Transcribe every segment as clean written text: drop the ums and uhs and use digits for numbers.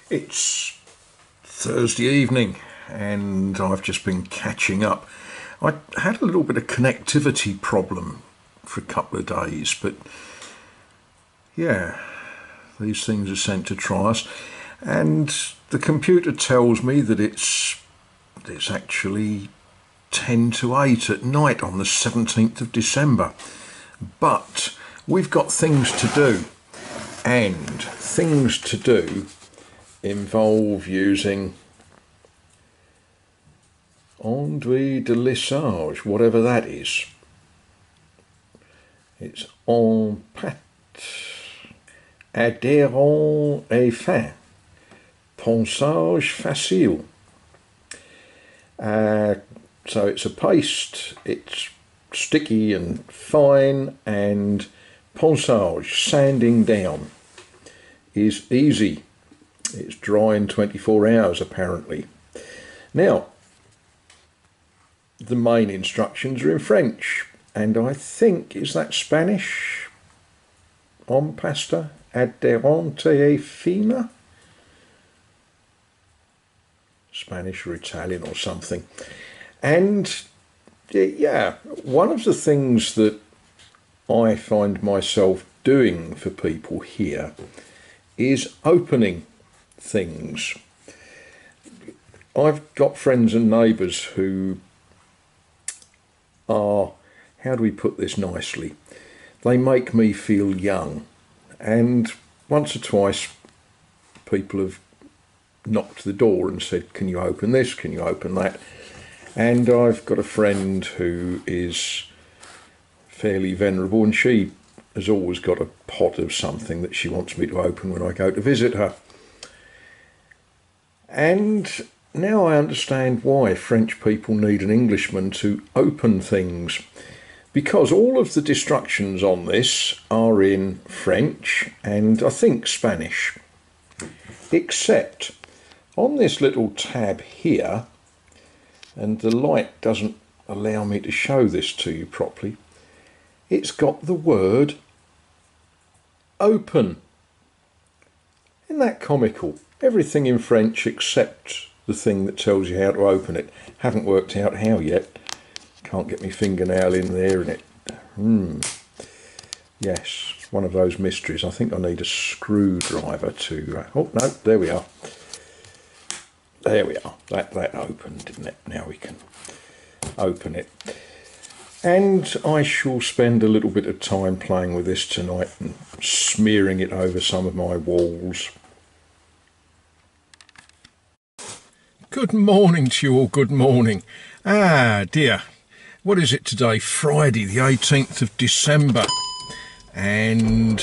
It's Thursday evening and I've just been catching up. I had a little bit of connectivity problem for a couple of days, but yeah, these things are sent to try us. And the computer tells me that it's actually 10 to 8 at night on the 17th of December. But we've got things to do, and things to do involve using enduit de lissage, whatever that is. It's en pâte, adhérent et fin, ponçage facile. So it's a paste, it's sticky and fine, and ponçage, sanding down, is easy. It's dry in 24 hours apparently. Now, the main instructions are in French, and I think, is that Spanish? En pasta adherente et fina? Spanish or Italian or something. And yeah, one of the things that I find myself doing for people here is opening things. I've got friends and neighbours who are, how do we put this nicely, they make me feel young, and once or twice people have knocked the door and said, can you open this, can you open that? And I've got a friend who is fairly venerable, and she has always got a pot of something that she wants me to open when I go to visit her. And now I understand why French people need an Englishman to open things, because all of the instructions on this are in French and I think Spanish, except on this little tab here, and the light doesn't allow me to show this to you properly, it's got the word open. Isn't that comical? Everything in French except the thing that tells you how to open it. Haven't worked out how yet. Can't get my fingernail in there and it. Yes, it's one of those mysteries. I think I need a screwdriver to... oh no, there we are. There we are. That opened, didn't it? Now we can open it. And I shall spend a little bit of time playing with this tonight and smearing it over some of my walls. Good morning to you all, good morning. Ah dear, what is it today? Friday the 18th of December. And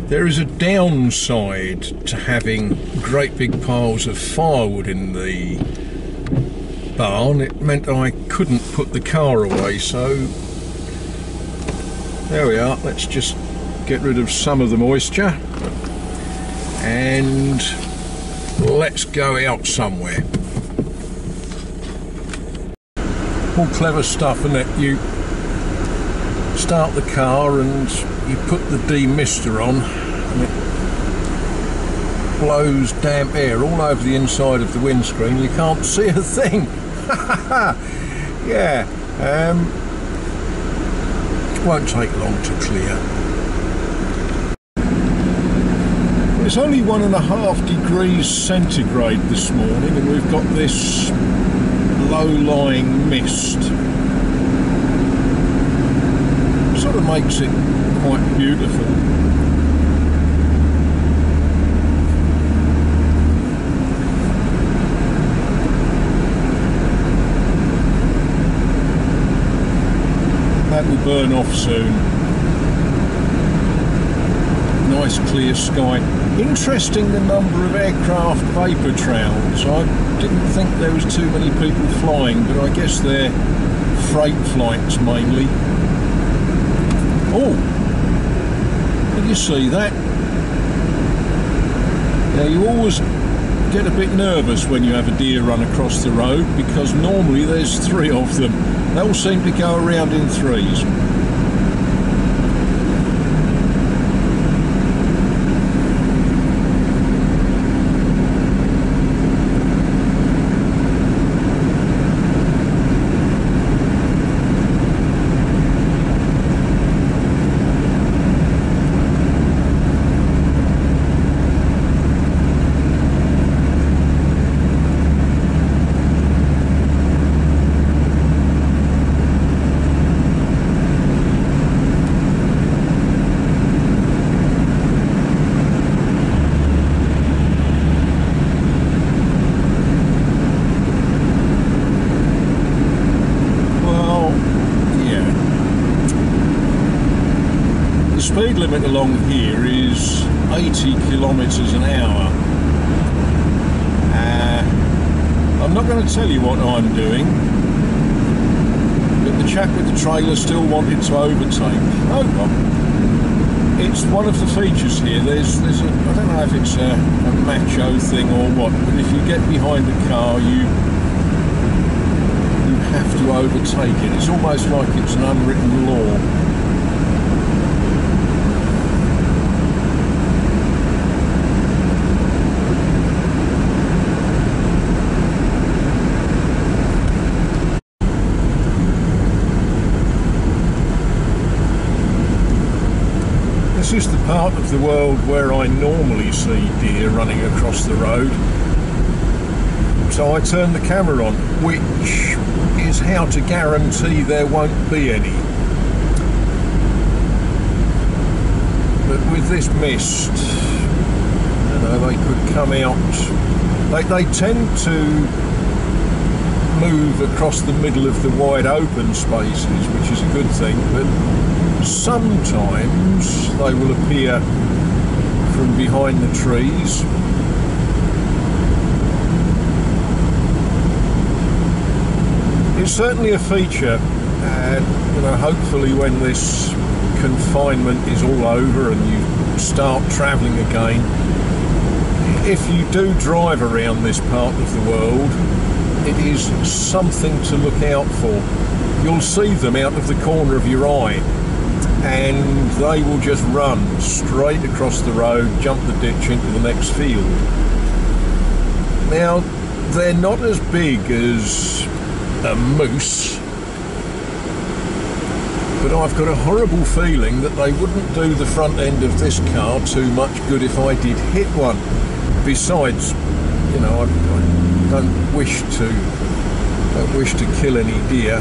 there is a downside to having great big piles of firewood in the barn. It meant I couldn't put the car away, so there we are. Let's just get rid of some of the moisture and let's go out somewhere. All clever stuff, isn't it? You start the car and you put the demister on and it blows damp air all over the inside of the windscreen. You can't see a thing. Yeah, it won't take long to clear. It's only 1.5 degrees centigrade this morning and we've got this low-lying mist. Sort of makes it quite beautiful. That will burn off soon. Nice clear sky. Interesting, the number of aircraft vapour trails. I didn't think there was too many people flying, but I guess they're freight flights mainly. Oh, did you see that? Now you always get a bit nervous when you have a deer run across the road, because normally there's 3 of them. They all seem to go around in 3s. speed limit along here is 80 kilometres an hour. I'm not going to tell you what I'm doing, but the chap with the trailer still wanted to overtake. Oh well, it's one of the features here. There's I don't know if it's a macho thing or what, but if you get behind the car, you have to overtake it. It's almost like it's an unwritten law. This is the part of the world where I normally see deer running across the road. So I turn the camera on, which is how to guarantee there won't be any. But with this mist, you know, they could come out. They tend to move across the middle of the wide open spaces, which is a good thing, but sometimes they will appear from behind the trees. It's certainly a feature, and you know, hopefully when this confinement is all over and you start travelling again, if you do drive around this part of the world, it is something to look out for. You'll see them out of the corner of your eye, and they will just run straight across the road, jump the ditch into the next field. Now, they're not as big as a moose, but I've got a horrible feeling that they wouldn't do the front end of this car too much good if I did hit one. Besides, you know, I don't wish to kill any deer.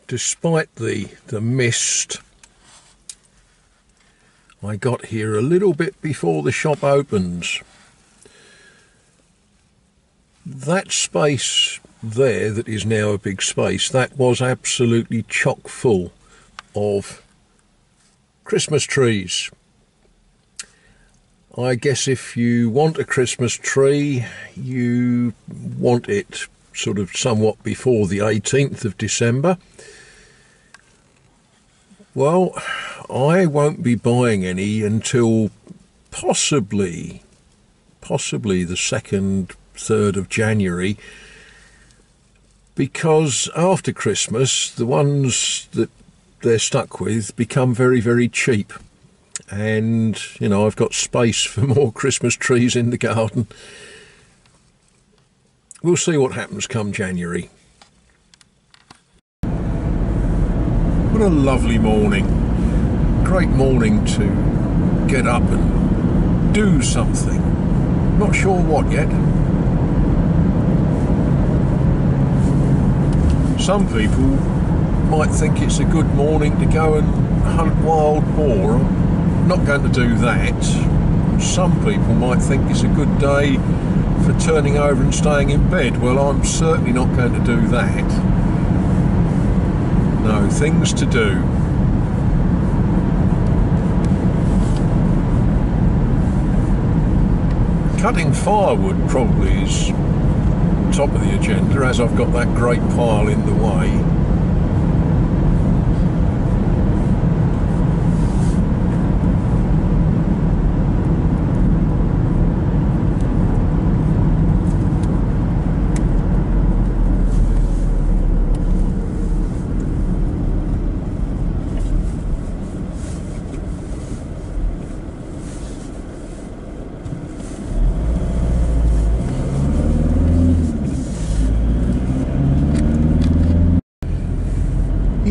Despite the mist, I got here a little bit before the shop opens. That space there that is now a big space, that was absolutely chock full of Christmas trees. I guess if you want a Christmas tree, you want it sort of somewhat before the 18th of December. Well, I won't be buying any until possibly the 2nd, 3rd of January, because after Christmas, the ones that they're stuck with become very, very cheap. And, you know, I've got space for more Christmas trees in the garden. We'll see what happens come January. What a lovely morning. Great morning to get up and do something. Not sure what yet. Some people might think it's a good morning to go and hunt wild boar. I'm not going to do that. Some people might think it's a good day for turning over and staying in bed. Well, I'm certainly not going to do that. No, things to do. Cutting firewood probably is top of the agenda, as I've got that great pile in the way.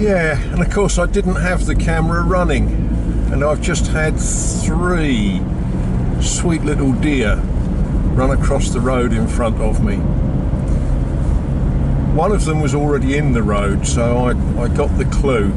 Yeah, and of course I didn't have the camera running, and I've just had 3 sweet little deer run across the road in front of me. One of them was already in the road, so I got the clue.